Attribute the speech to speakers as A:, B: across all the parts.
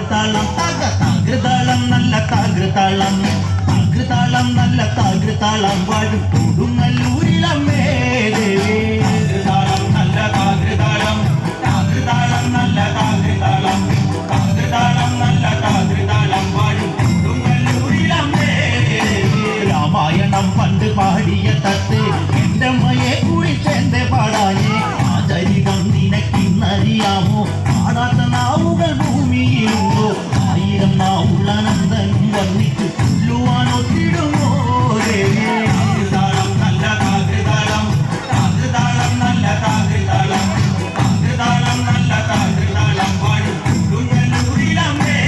A: താകൃതാളം താകൃതാളം നല്ല താകൃതാളം താകൃതാളം നല്ല താകൃതാളം വാഴും കൊടുങ്ങല്ലൂരിലമ്മേ ദേവി താകൃതാളം നല്ല താകൃതാളം താകൃതാളം നല്ല താകൃതാളം താകൃതാളം നല്ല താകൃതാളം വാഴും കൊടുങ്ങല്ലൂരിലമ്മേ ദേവി രാമായണം പണ്ട് പാടിയ തത്ത് എന്റെ അമ്മയെ കുറിച്ചെന്റെ പാടാനേ ആചരികം നിനക്കിന്നറിയാമോ പാടാത്ത നാവുകൾ ഭൂമിയിലുണ്ടോ ആയിരം നാവുള്ള നന്ദനും വർണ്ണിച്ചു ചൊല്ലുവാൻ ഒത്തിടുമോ ദേവി താകൃതാളം നല്ല താകൃതാളം താകൃതാളം നല്ല താകൃതാളം താകൃതാളം നല്ല താകൃതാളം വാഴും കൊടുങ്ങല്ലൂരിലമ്മേ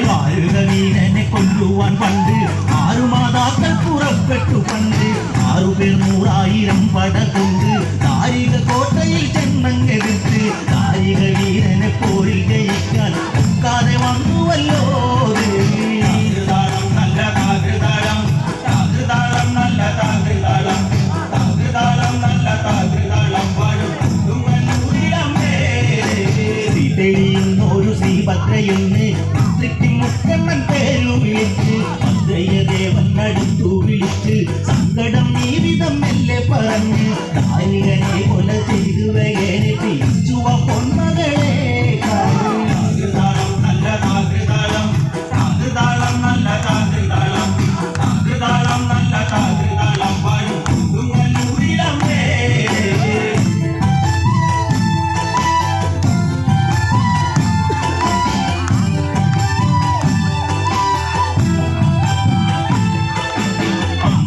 A: വാഴുക വീരനെ കൊല്ലുവാൻ പണ്ട് 6 മാതാക്കൾ പുറപ്പെട്ടു പണ്ട് 6 പേർ 100,000 പട കൊണ്ട് താരിക കോട്ടയിൽ ചെന്നങ്ങെടുത്ത് താരിക വീരനെ പോരിൽ ജയിക്കാൻ ഒക്കാതെ വന്നുവല്ലോ ദേവി താകൃതാളം നല്ല താകൃതാളം താകൃതാളം നല്ല താകൃതാളം താകൃതാളം നല്ല താകൃതാളം വാഴും കൊടുങ്ങല്ലൂരിലമ്മേ തെളിയുന്നൊരു ശ്രീഭദ്രയെന്ന് മുക്കണ്ണൻ പേരു വിളിച്ച് ഭദ്രയദേവൻ അടുത്തു വിളിച്ച് സങ്കടം ഈ വിധം മെല്ലെ പറഞ്ഞ് താരികനെ കൊല ചെയ്തു വേഗനെ തിരിച്ചുവ പൊന്മകളെ താകൃതാളം നല്ല താകൃതാളം താകൃതാളം നല്ല താകൃതാളം താകൃതാളം നല്ല താകൃതാളം വാഴും കൊടുങ്ങല്ലൂരിലമ്മേ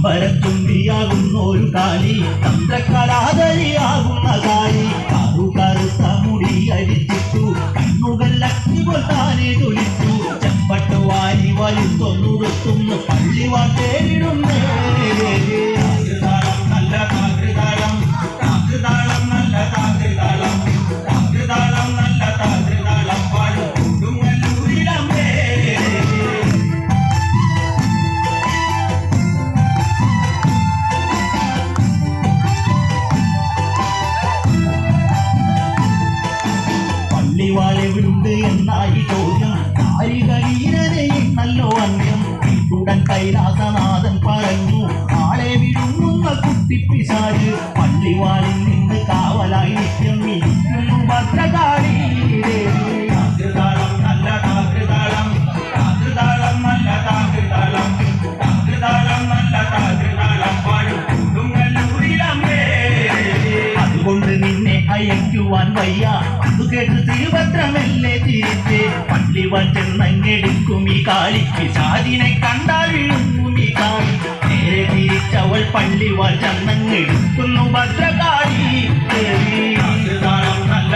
A: അമ്പരത്തുമ്പിയാകുന്ന ഒരു കാലി തന്ത്രക്കലാതരിയാകുന്ന കാലി കറുത്ത മുടി അടിച്ചിട്ടു കണ്ണുകൾ അഗ്നിപോൽ താനെ തൊലിച്ചു ചെമ്പട്ട് വാരി വലിത്തൊന്നുടുത്തുന്നു പള്ളിവാൾ തേടിടുന്നേ താകൃതാളം നല്ല താകൃതാളം താകൃതാളം നല്ല താകൃതാളം താകൃതാളം നല്ല താകൃതാളം വാഴും കൊടുങ്ങല്ലൂരിലമ്മേ പള്ളിവാളെവിടുണ്ട് എന്നായി ചോദ്യം താരിക വീരനെയും നല്ലോ അന്യം ഉടൻ കൈലാസനാഥൻ പറഞ്ഞു ആളെ വിഴുങ്ങുന്ന കുട്ടിപ്പിശാര് പള്ളിവാളിൽ നിന്ന് കാവലായി നിത്യം ഇരിക്കുന്നു ഭദ്രകാളി താകൃതാളം നല്ല താകൃതാളം താകൃതാളം നല്ല താകൃതാളം താകൃതാളം നല്ല താകൃതാളം വാഴും കൊടുങ്ങല്ലൂരിലമ്മേ അതുകൊണ്ട് നിന്നെ അയക്കുവാൻ വയ്യ അത് കേട്ട് ശ്രീഭദ്രമല്ലേ തിരിച്ച് പള്ളിവാൾ ചെന്നങ്ങെടുക്കും ഈ കാളി പിശാചിനെ കണ്ടാൽ വിഴുങ്ങും ഈ കാളി നേരെ തിരിച്ചവൾ പള്ളിവാൾ ചെന്നങ്ങെടുക്കുന്നു ഭദ്രകാളി താകൃതാളം നല്ല